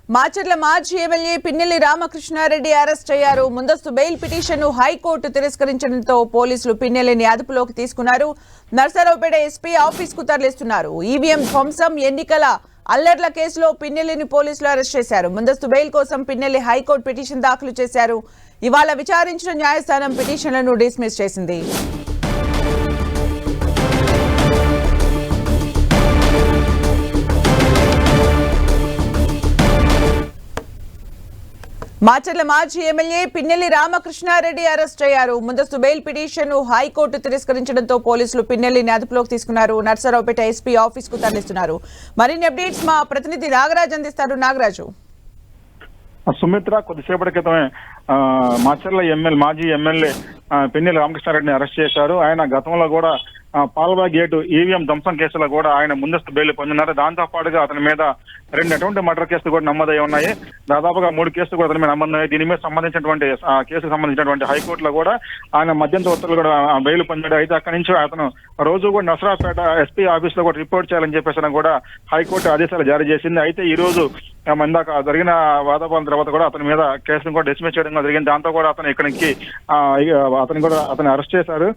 మాచర్ల మాజీ MLA Pinnelli Ramakrishna Reddy arrest అయ్యారు. ముందస్తు బెయిల్ పిటిషన్ను హైకోర్టు తిరస్కరించడంతో పోలీసులు పిన్నెల్లిని అదుపులోకి తీసుకున్నారు. నర్సరావుపేట ఎస్పీ ఆఫీస్కు తరలిస్తున్నారు. ఈవీఎం ధ్వంసం, ఎన్నికల అల్లర్ల కేసులో పిన్నెల్లిని పోలీసులు అరెస్ట్ చేశారు. ముందస్తు బెయిల్ కోసం పిన్నెల్లి హైకోర్టు పిటిషన్ దాఖలు చేశారు. ఇవాళ విచారించిన న్యాయస్థానం పిటిషన్లను డిస్మిస్ చేసింది. మాచర్ల మాజీ ఎమ్మెల్యే పిన్నెల్లి రామకృష్ణారెడ్డి అరెస్ట్ అయ్యారు. ముందస్తు బెయిల్ పిటిషన్ను హైకోర్టు తిరస్కరించడంతో పోలీసులు పిన్నెల్లిని అదుపులోకి తీసుకున్నారు. నర్సరావుపేట ఎస్పీ ఆఫీస్ కు తరలిస్తున్నారు. మరిన్ని అప్డేట్స్ మా ప్రతినిధి నాగరాజ్ అందిస్తారు. నాగరాజు. సుమిత్ర, కొద్దిసేపటి క్రితమే మాచర్ల మాజీ ఎమ్మెల్యే పిన్నెల్లి రామకృష్ణారెడ్డిని అరెస్ట్ చేశారు. ఆయన గతంలో కూడా పాల్వా గేటు ఈవీఎం ధ్వంసం కేసులో కూడా ఆయన ముందస్తు బెయిల్ పొందినారు. దాంతో పాటుగా అతని మీద 2 అటువంటి మర్డర్ కేసులు కూడా నమోదై ఉన్నాయి. దాదాపుగా 3 కేసులు కూడా అతని మీద నమోదయ్యాయి. దీని మీద సంబంధించినటువంటి కేసుకు సంబంధించినటువంటి హైకోర్టులో కూడా ఆయన మధ్యంతర ఉత్తర్వులు కూడా బెయిల్ పొందాడు. అయితే అక్కడి నుంచి అతను రోజు కూడా నర్సరావుపేట ఎస్పీ ఆఫీస్ లో కూడా రిపోర్ట్ చేయాలని చెప్పేసి కూడా హైకోర్టు ఆదేశాలు జారీ చేసింది. అయితే ఈ రోజు ఇందాక జరిగిన వాదోపవాదం తర్వాత కూడా అతని మీద కేసును కూడా డిస్మిస్ చేయడం జరిగింది. దాంతో కూడా అతను ఇక్కడికి అతను అరెస్ట్ చేశారు.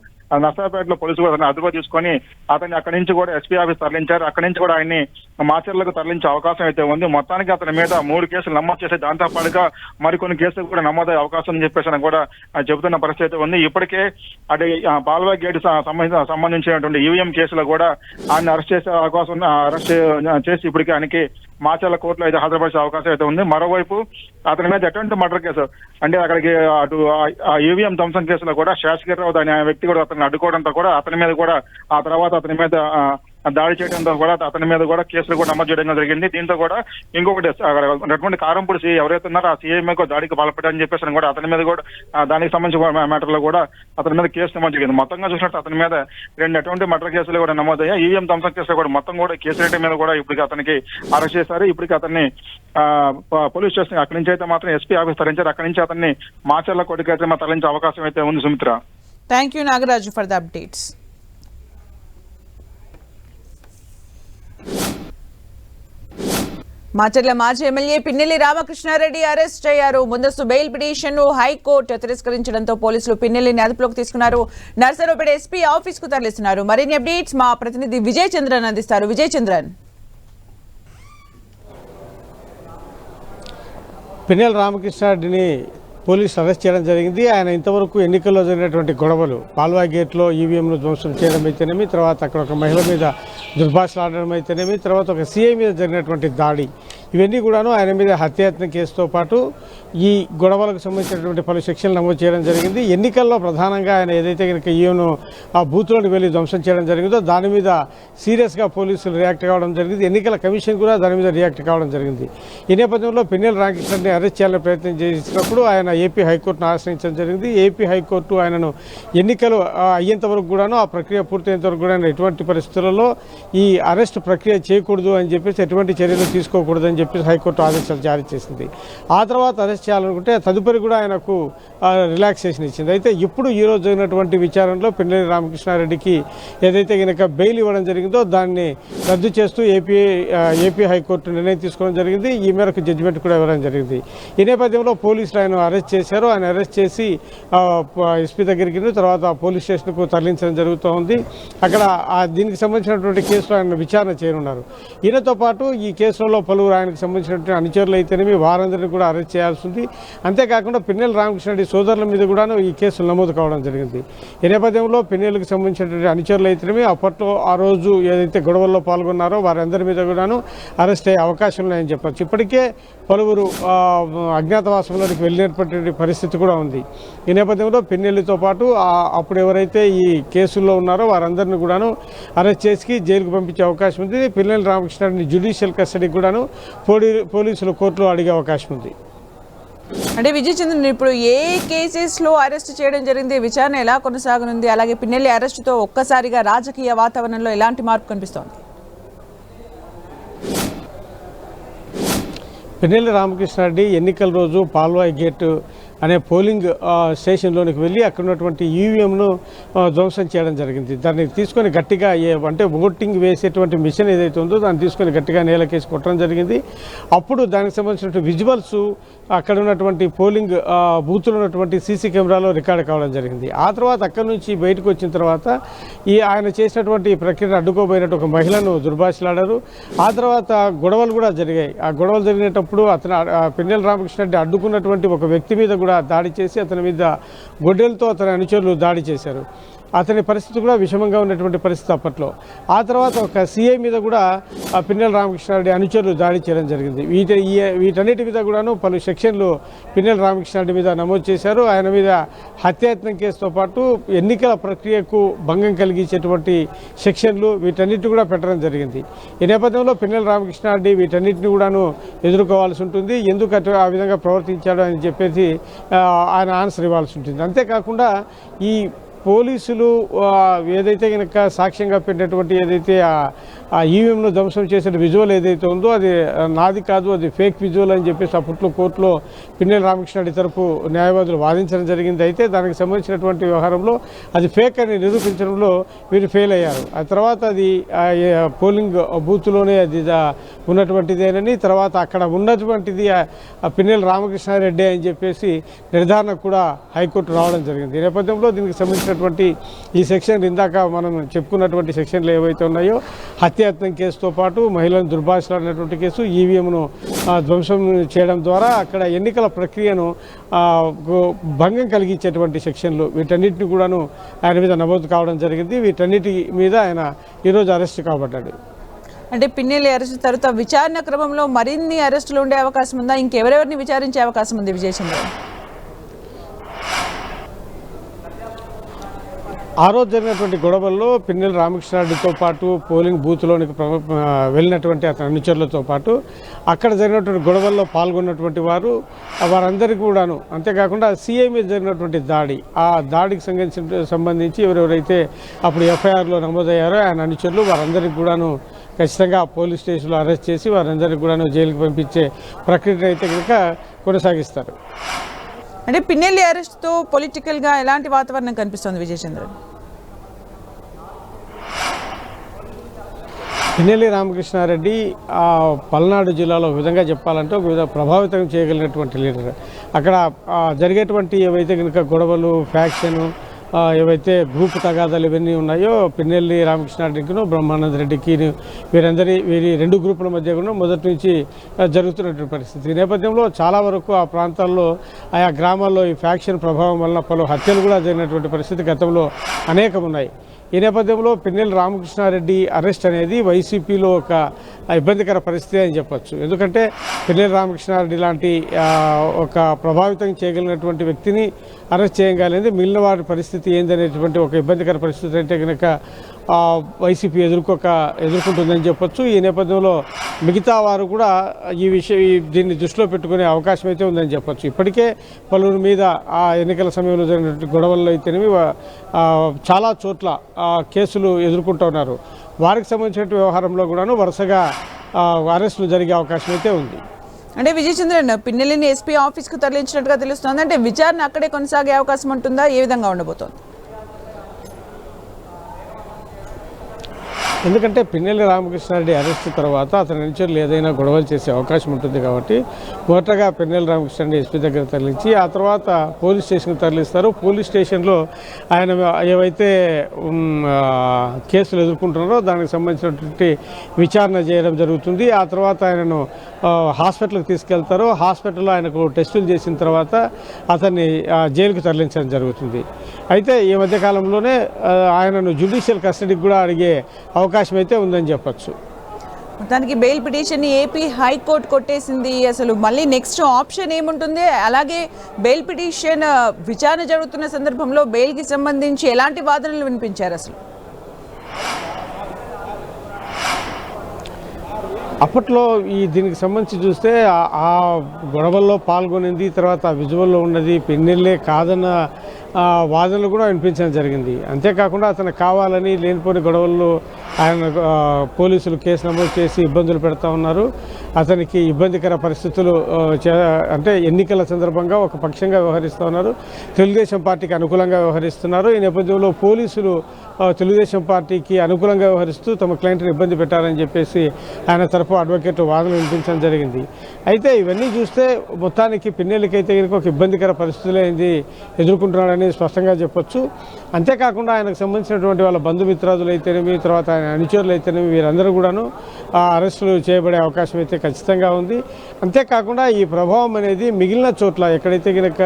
నర్సరావుపేటలో పోలీసులు అతన్ని అదుపులో తీసుకొని అతన్ని అక్కడి నుంచి కూడా ఎస్పీ ఆఫీస్ తరలించారు. అక్కడి నుంచి కూడా ఆయన్ని మాచర్లకు తరలించే అవకాశం అయితే ఉంది. మొత్తానికి అతని మీద 3 కేసులు నమోదు చేసి దాంతో పాటుగా మరికొన్ని కేసులు కూడా నమోదయ్యే అవకాశం అని చెప్పేసి కూడా చెబుతున్న పరిస్థితి ఉంది. ఇప్పటికే అటు పాల్వా గేటు సంబంధించినటువంటి ఈవీఎం కేసులో కూడా ఆయన అరెస్ట్ చేసే అవకాశం అరెస్ట్ చేసి ఇప్పటికే ఆయనకి మాచర్ల కోర్టులో అయితే హాజరుపరిచే అవకాశం అయితే ఉంది. మరోవైపు అతని మీద ఎటువంటి మర్డర్ కేసు అంటే అక్కడికి అటు ఈవీఎం ధ్వంసం కేసులో కూడా శేషగిరిరావు అనే వ్యక్తి కూడా అతన్ని అడ్డుకోవడంతో కూడా అతని మీద కూడా ఆ తర్వాత అతని మీద దాడి చేయడంతో కూడా అతని మీద కూడా కేసులు కూడా నమోదు చేయడం జరిగింది. దీంతో కూడా ఇంకొకటి అటువంటి కారంపూడి సీఐ ఎవరైతే ఉన్నారో ఆ సీఐ మీద దాడికి పాల్పడారని చెప్పేసి కూడా అతని మీద కూడా దానికి సంబంధించిన మ్యాటర్ లో కూడా అతని మీద కేసు నమోదు జరిగింది. మొత్తంగా చూసినట్టు అతని మీద 2 అటువంటి మర్డర్ కేసులు కూడా నమోదయ్యాయి. ఈవీఎం ధ్వంసం కేసులో కూడా మొత్తం కూడా కేసుల మీద కూడా ఇప్పటికి అతనికి అరెస్ట్ చేశారు. ఇప్పటికి అతన్ని పోలీస్ స్టేషన్ అక్కడి నుంచి అయితే మాత్రం ఎస్పీ ఆఫీస్ తరలించారు. అక్కడి నుంచి అతన్ని మాచర్ల కోర్టుకి అయితే తరలించే అవకాశం అయితే ఉంది. Sumitra, thank you Nagaraju for the updates. Macherla మాజీ ఎమ్మెల్యే పిన్నెల్లి రామకృష్ణారెడ్డి అరెస్ట్ అయ్యారు. ముందస్తు బెయిల్ పిటిషన్ ను హైకోర్టు తిరస్కరించడంతో పోలీసులు పిన్నెల్లిని అదుపులోకి తీసుకున్నారు. నర్సరావుపేట ఎస్పీ ఆఫీస్ కు తరలిస్తున్నారు. మరిన్ని అప్డేట్స్ మా ప్రతినిధి విజయ్ చంద్రన్ అందిస్తారు. విజయ్ చంద్రన్. పిన్నెల్లి రామకృష్ణారెడ్డిని పోలీసులు అరెస్ట్ చేయడం జరిగింది. ఆయన ఇంతవరకు ఎన్నికల్లో జరిగినటువంటి గొడవలు, పాల్వా గేట్లో ఈవీఎంను ధ్వంసం చేయడం అయితేనేమి, తర్వాత అక్కడ ఒక మహిళ మీద దుర్భాషలాడడం అయితేనేమి, తర్వాత ఒక సీఐ మీద జరిగినటువంటి దాడి, ఇవన్నీ కూడాను ఆయన మీద హత్యాయత్నం కేసుతో పాటు ఈ గొడవలకు సంబంధించినటువంటి పలు సెక్షన్లు నమోదు చేయడం జరిగింది. ఎన్నికల్లో ప్రధానంగా ఆయన ఏదైతే కనుక ఈవెను ఆ బూత్లోకి వెళ్ళి ధ్వంసం చేయడం జరిగిందో దాని మీద సీరియస్గా పోలీసులు రియాక్ట్ కావడం జరిగింది. ఎన్నికల కమిషన్ కూడా దాని మీద రియాక్ట్ కావడం జరిగింది. ఈ నేపథ్యంలో పిన్నెల్లి రామకృష్ణారెడ్డిని అరెస్ట్ చేయాలని ప్రయత్నం చేసినప్పుడు ఆయన ఏపీ హైకోర్టును ఆశ్రయించడం జరిగింది. ఏపీ హైకోర్టు ఆయనను ఎన్నికలు అయ్యేంత వరకు కూడాను, ఆ ప్రక్రియ పూర్తయ్యేంత వరకు కూడా ఎటువంటి పరిస్థితులలో ఈ అరెస్ట్ ప్రక్రియ చేయకూడదు అని చెప్పేసి, ఎటువంటి చర్యలు తీసుకోకూడదు అని చెప్పేసి హైకోర్టు ఆదేశాలు జారీ చేసింది. ఆ తర్వాత అరెస్ట్ చేయాలనుకుంటే తదుపరి కూడా ఆయనకు రిలాక్సేషన్ ఇచ్చింది. అయితే ఇప్పుడు ఈరోజు జరిగినటువంటి విచారణలో పిన్నెల్లి రామకృష్ణారెడ్డికి ఏదైతే కనుక బెయిల్ ఇవ్వడం జరిగిందో దాన్ని రద్దు చేస్తూ ఏపీ హైకోర్టు నిర్ణయం తీసుకోవడం జరిగింది. ఈ మేరకు జడ్జిమెంట్ కూడా ఇవ్వడం జరిగింది. ఈ నేపథ్యంలో పోలీసులు ఆయన అరెస్ట్ చేశారు. ఆయన అరెస్ట్ చేసి ఎస్పీ దగ్గరికి తర్వాత పోలీస్ స్టేషన్కు తరలించడం జరుగుతూ ఉంది. అక్కడ దీనికి సంబంధించినటువంటి కేసులో ఆయన విచారణ చేయనున్నారు. ఈయనతో పాటు ఈ కేసులలో పలువురు ఆయనకు సంబంధించినటువంటి అనుచరులు అయితేనేమి వారందరినీ కూడా అరెస్ట్ చేయాల్సి ఉంది. అంతేకాకుండా పిన్నెల్లి రామకృష్ణారెడ్డి సోదరుల మీద కూడాను ఈ కేసులు నమోదు కావడం జరిగింది. ఈ నేపథ్యంలో పిన్నెల్లికి సంబంధించినటువంటి అనుచరులు అయితేనేమి అప్పట్లో ఆ రోజు ఏదైతే గొడవల్లో పాల్గొన్నారో వారందరి మీద కూడాను అరెస్ట్ అయ్యే అవకాశం ఉన్నాయని చెప్పచ్చు. ఇప్పటికే పలువురు అజ్ఞాతవాసంలోకి వెళ్ళినటువంటి పరిస్థితి కూడా ఉంది. ఈ నేపథ్యంలో పిన్నెల్లితో పాటు అప్పుడు ఎవరైతే ఈ కేసుల్లో ఉన్నారో వారందరినీ కూడాను అరెస్ట్ చేసి జైలుకు పంపించే అవకాశం ఉంది. పిన్నెల్లి రామకృష్ణారెడ్డిని జ్యుడిషియల్ కస్టడీకి కూడాను పోలీసులు కోర్టులో అడిగే అవకాశం ఉంది. అంటే విజయ్ చంద్రన్, ఇప్పుడు ఏ కేసెస్ లో అరెస్ట్ చేయడం జరిగింది, విచారణ ఎలా కొనసాగనుంది, అలాగే పిన్నెల్లి అరెస్టుతో ఒక్కసారిగా రాజకీయ వాతావరణంలో ఎలాంటి మార్పు కనిపిస్తోంది? పిన్నెల్లి రామకృష్ణారెడ్డి ఎన్నికల రోజు పాల్వాయి గేటు అనే పోలింగ్ స్టేషన్లోనికి వెళ్ళి అక్కడ ఉన్నటువంటి ఈవీఎంను ధ్వంసం చేయడం జరిగింది. దాన్ని తీసుకొని గట్టిగా అంటే ఓటింగ్ వేసేటువంటి మిషన్ ఏదైతే ఉందో దాన్ని తీసుకొని గట్టిగా నేలకేసి కొట్టడం జరిగింది. అప్పుడు దానికి సంబంధించిన విజువల్స్ అక్కడ ఉన్నటువంటి పోలింగ్ బూత్లో ఉన్నటువంటి సీసీ కెమెరాలో రికార్డ్ కావడం జరిగింది. ఆ తర్వాత అక్కడి నుంచి బయటకు వచ్చిన తర్వాత ఆయన చేసినటువంటి ప్రక్రియను అడ్డుకోబోయినట్టు ఒక మహిళను దుర్భాషలాడారు. ఆ తర్వాత గొడవలు కూడా జరిగాయి. ఆ గొడవలు జరిగినప్పుడు అతను పిన్నెల రామకృష్ణారెడ్డి అడ్డుకున్నటువంటి ఒక వ్యక్తి మీద కూడా దాడి చేసి అతని మీద గొడ్డలతో అతని అనుచరులు దాడి చేశారు. అతని పరిస్థితి కూడా విషమంగా ఉన్నటువంటి పరిస్థితి అప్పట్లో. ఆ తర్వాత ఒక సిఐ మీద కూడా పిన్నెల రామకృష్ణారెడ్డి అనుచరులు దాడి చేయడం జరిగింది. వీటన్నిటి మీద కూడాను పలు సెక్షన్లు పిన్నెల రామకృష్ణారెడ్డి మీద నమోదు చేశారు. ఆయన మీద హత్యాయత్నం కేసుతో పాటు ఎన్నికల ప్రక్రియకు భంగం కలిగించేటువంటి సెక్షన్లు వీటన్నిటి కూడా పెట్టడం జరిగింది. ఈ నేపథ్యంలో పిన్నెల రామకృష్ణారెడ్డి వీటన్నిటిని కూడాను ఎదుర్కోవాల్సి ఉంటుంది. ఎందుకు ఆ విధంగా ప్రవర్తించాడు అని చెప్పేసి ఆయన ఆన్సర్ ఇవ్వాల్సి ఉంటుంది. అంతేకాకుండా ఈ పోలీసులు ఏదైతే కనుక సాక్ష్యంగా పెట్టినటువంటి ఏదైతే ఆ ఈవీఎంను ధ్వంసం చేసిన విజువల్ ఏదైతే ఉందో అది నాది కాదు, అది ఫేక్ విజువల్ అని చెప్పేసి అప్పట్లో కోర్టులో పిన్నెల రామకృష్ణారెడ్డి తరపు న్యాయవాదులు వాదించడం జరిగింది. అయితే దానికి సంబంధించినటువంటి వ్యవహారంలో అది ఫేక్ అని నిరూపించడంలో వీరు ఫెయిల్ అయ్యారు. ఆ తర్వాత అది పోలింగ్ బూత్లోనే అది ఉన్నటువంటిదేనని, తర్వాత అక్కడ ఉన్నటువంటిది పిన్నెల రామకృష్ణారెడ్డి అని చెప్పేసి నిర్ధారణకు కూడా హైకోర్టు రావడం జరిగింది. ఈ నేపథ్యంలో దీనికి సంబంధించినటువంటి ఈ సెక్షన్ ఇందాక మనం చెప్పుకున్నటువంటి సెక్షన్లు ఏవైతే ఉన్నాయో హత్యాయత్నం కేసుతో పాటు మహిళలను దుర్భాషలాడినటువంటి కేసు, ఈవీఎంను ధ్వంసం చేయడం ద్వారా అక్కడ ఎన్నికల ప్రక్రియను భంగం కలిగించేటువంటి సెక్షన్లు వీటన్నిటిని కూడాను ఆయన మీద నమోదు కావడం జరిగింది. వీటన్నిటి మీద ఆయన ఈరోజు అరెస్ట్ కాబడ్డాడు. అంటే పిన్నెల్లి అరెస్ట్ తర్వాత విచారణ క్రమంలో మరిన్ని అరెస్టులు ఉండే అవకాశం ఉందా? ఇంకెవరెవరిని విచారించే అవకాశం ఉంది విజయచంద్ర? ఆ రోజు జరిగినటువంటి గొడవల్లో పిన్నెల రామకృష్ణారెడ్డితో పాటు పోలింగ్ బూత్లోనికి వెళ్ళినటువంటి అతని అనుచరులతో పాటు అక్కడ జరిగినటువంటి గొడవల్లో పాల్గొన్నటువంటి వారందరికీ కూడాను, అంతేకాకుండా సీఐ మీద జరిగినటువంటి దాడి, ఆ దాడికి సంబంధించి ఎవరెవరైతే అప్పుడు ఎఫ్ఐఆర్లో నమోదయ్యారో ఆయన అనుచరులు వారందరికీ కూడాను ఖచ్చితంగా పోలీస్ స్టేషన్లో అరెస్ట్ చేసి వారందరికీ కూడాను జైలుకి పంపించే ప్రక్రియను అయితే కనుక కొనసాగిస్తారు. అంటే పిన్నెల్లి అరెస్ట్తో పొలిటికల్గా ఎలాంటి వాతావరణం కనిపిస్తుంది విజయచంద్రన్? పిన్నెల్లి రామకృష్ణారెడ్డి పల్నాడు జిల్లాలో ఒక విధంగా చెప్పాలంటే ఒక విధంగా ప్రభావితం చేయగలిగినటువంటి లీడర్. అక్కడ జరిగేటువంటి ఏవైతే కనుక గొడవలు, ఫ్యాక్షను, ఏవైతే గ్రూప్ తగాదాలు ఇవన్నీ ఉన్నాయో పిన్నెల్లి రామకృష్ణారెడ్డికిను బ్రహ్మానంద రెడ్డికి వీరి రెండు గ్రూపుల మధ్య కూడా మొదటి నుంచి జరుగుతున్నటువంటి పరిస్థితి. ఈ నేపథ్యంలో చాలా వరకు ఆ ప్రాంతాల్లో ఆయా గ్రామాల్లో ఈ ఫ్యాక్షన్ ప్రభావం వలన పలు హత్యలు కూడా జరిగినటువంటి పరిస్థితి గతంలో అనేకం ఉన్నాయి. ఈ నేపథ్యంలో పిన్నెల రామకృష్ణారెడ్డి అరెస్ట్ అనేది వైసీపీలో ఒక ఇబ్బందికర పరిస్థితి అని చెప్పొచ్చు. ఎందుకంటే పిన్నెల రామకృష్ణారెడ్డి లాంటి ఒక ప్రభావితం చేయగలిగినటువంటి వ్యక్తిని అరెస్ట్ చేయగలిగింది మిగిలిన వారి పరిస్థితి ఏందనేటువంటి ఒక ఇబ్బందికర పరిస్థితి అయితే కనుక వైసీపీ ఎదుర్కొంటుందని చెప్పొచ్చు. ఈ నేపథ్యంలో మిగతా వారు కూడా దీన్ని దృష్టిలో పెట్టుకునే అవకాశం అయితే ఉందని చెప్పొచ్చు. ఇప్పటికే పలువురి మీద ఆ ఎన్నికల సమయంలో జరిగినటువంటి గొడవల్లో అయితేనేవి చాలా చోట్ల కేసులు ఎదుర్కొంటూ ఉన్నారు. వారికి సంబంధించిన వ్యవహారంలో కూడాను వరుసగా అరెస్టులు జరిగే అవకాశం అయితే ఉంది. అంటే విజయచంద్రన్ పిన్నెల్లిని ఎస్పీ ఆఫీస్కు తరలించినట్టుగా తెలుస్తోంది. అంటే విచారణ అక్కడే కొనసాగే అవకాశం ఉంటుందా? ఏ విధంగా ఉండబోతోంది? ఎందుకంటే పిన్నెల్లి రామకృష్ణారెడ్డి అరెస్ట్ తర్వాత అతని అనుచరులు ఏదైనా గొడవలు చేసే అవకాశం ఉంటుంది కాబట్టి మొదటగా పిన్నెల్లి రామకృష్ణారెడ్డి ఎస్పీ దగ్గర తరలించి ఆ తర్వాత పోలీస్ స్టేషన్కి తరలిస్తారు. పోలీస్ స్టేషన్లో ఆయన ఏవైతే కేసులు ఎదుర్కొంటున్నారో దానికి సంబంధించినటువంటి విచారణ చేయడం జరుగుతుంది. ఆ తర్వాత ఆయనను హాస్పిటల్కి తీసుకెళ్తారు. హాస్పిటల్లో ఆయనకు టెస్టులు చేసిన తర్వాత అతన్ని జైలుకు తరలించడం జరుగుతుంది. అయితే ఈ మధ్యకాలంలోనే ఆయనను జ్యుడిషియల్ కస్టడీకి కూడా అడిగే అవకాశం అయితే ఉందని చెప్పచ్చు. మొత్తానికి బెయిల్ పిటిషన్ని ఏపీ హైకోర్టు కొట్టేసింది. అసలు మళ్ళీ నెక్స్ట్ ఆప్షన్ ఏముంటుంది? అలాగే బెయిల్ పిటిషన్ విచారణ జరుగుతున్న సందర్భంలో బెయిల్కి సంబంధించి ఎలాంటి వాదనలు వినిపించారు? అసలు అప్పట్లో దీనికి సంబంధించి చూస్తే ఆ గొడవల్లో పాల్గొనింది, తర్వాత విజువల్లో ఉన్నది పిన్నెల్లే కాదన్న వాదనలు కూడా వినిపించడం జరిగింది. అంతేకాకుండా అతను కావాలని లేనిపోని గొడవల్లో ఆయన పోలీసులు కేసు నమోదు చేసి ఇబ్బందులు పెడతా ఉన్నారు. అతనికి ఇబ్బందికర పరిస్థితులు అంటే ఎన్నికల సందర్భంగా ఒక పక్షంగా వ్యవహరిస్తూ ఉన్నారు. తెలుగుదేశం పార్టీకి అనుకూలంగా వ్యవహరిస్తున్నారు. ఈ నేపథ్యంలో పోలీసులు తెలుగుదేశం పార్టీకి అనుకూలంగా వ్యవహరిస్తూ తమ క్లయింట్ని ఇబ్బంది పెట్టారని చెప్పేసి ఆయన తరఫు అడ్వకేట్ వాదనలు వినిపించడం జరిగింది. అయితే ఇవన్నీ చూస్తే మొత్తానికి పిన్నెల్లికైతే కనుక ఒక ఇబ్బందికర పరిస్థితులు ఏంది ఎదుర్కొంటున్నాడని స్పష్టంగా చెప్పొచ్చు. అంతేకాకుండా ఆయనకు సంబంధించినటువంటి వాళ్ళ బంధుమిత్రాదులు అయితేనేమి, తర్వాత ఆయన అనుచరులు అయితేనేమి, వీరందరూ కూడాను అరెస్టులు చేయబడే అవకాశం అయితే ఖచ్చితంగా ఉంది. అంతేకాకుండా ఈ ప్రభావం అనేది మిగిలిన చోట్ల ఎక్కడైతే కనుక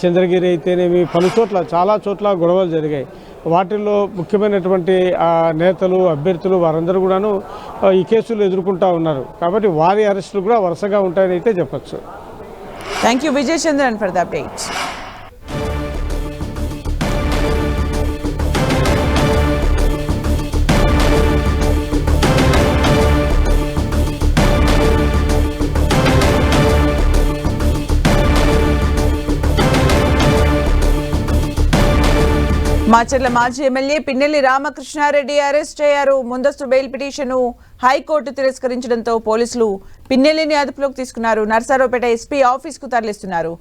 చంద్రగిరి అయితేనేమి పలు చోట్ల చాలా చోట్ల గొడవలు జరిగాయి. వాటిల్లో ముఖ్యమైనటువంటి నేతలు అభ్యర్థులు వారందరూ కూడాను ఈ కేసులు ఎదుర్కొంటూ ఉన్నారు. కాబట్టి వారి అరెస్టులు కూడా వరుసగా ఉంటాయని అయితే చెప్పచ్చు. Thank you Vijay Chandran for the updates. Macherla మాజీ ఎమ్మెల్యే పిన్నెల్లి రామకృష్ణారెడ్డి అరెస్ట్ అయ్యారు. ముందస్తు బెయిల్ పిటిషన్ను హైకోర్టు తిరస్కరించడంతో పోలీసులు పిన్నెల్లిని అదుపులోకి తీసుకున్నారు. నర్సారావుపేట ఎస్పీ ఆఫీస్కు తరలిస్తున్నారు.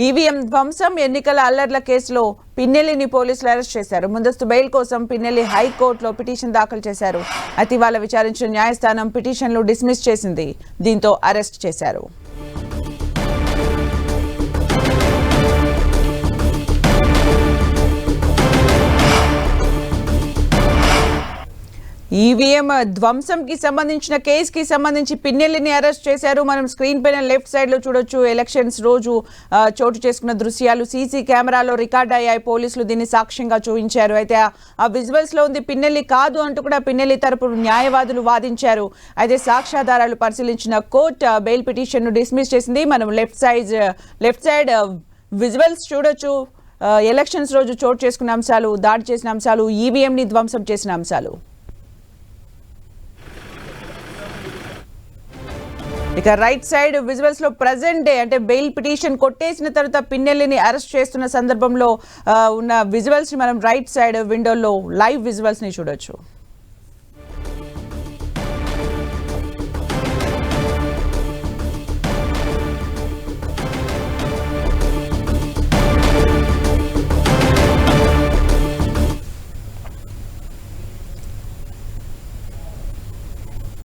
ఈవీఎం ధ్వంసం, ఎన్నికల అల్లర్ల కేసులో పిన్నెల్లిని పోలీసులు అరెస్ట్ చేశారు. ముందస్తు బెయిల్ కోసం పిన్నెల్లి హైకోర్టులో పిటిషన్ దాఖలు చేశారు. అయితే ఇవాళ విచారించిన న్యాయస్థానం పిటిషన్లు డిస్మిస్ చేసింది. దీంతో అరెస్ట్ చేశారు. ఈవీఎం ధ్వంసంకి సంబంధించిన కేసుకి సంబంధించి పిన్నెల్లిని అరెస్ట్ చేశారు. మనం స్క్రీన్ పైన లెఫ్ట్ సైడ్ లో చూడొచ్చు. ఎలక్షన్స్ రోజు చోటు చేసుకున్న దృశ్యాలు సీసీ కెమెరాలో రికార్డ్ అయ్యాయి. పోలీసులు దీన్ని సాక్ష్యంగా చూపించారు. అయితే ఆ విజువల్స్ లో ఉంది పిన్నెల్లి కాదు అంటూ కూడా పిన్నెల్లి తరపు న్యాయవాదులు వాదించారు. అయితే సాక్ష్యాధారాలు పరిశీలించిన కోర్టు బెయిల్ పిటిషన్ ను డిస్మిస్ చేసింది. మనం లెఫ్ట్ సైడ్ విజువల్స్ చూడొచ్చు. ఎలక్షన్స్ రోజు చోటు చేసుకున్న అంశాలు, దాడి చేసిన అంశాలు, ఈవీఎం ని ధ్వంసం చేసిన అంశాలు. ఇక రైట్ సైడ్ విజువల్స్ లో ప్రెజెంట్ డే అంటే బెయిల్ పిటిషన్ కొట్టేసిన తర్వాత పిన్నెల్లిని అరెస్ట్ చేస్తున్న సందర్భంలో ఉన్న విజువల్స్ ని మనం రైట్ సైడ్ విండోలో లైవ్ విజువల్స్ ని చూడొచ్చు.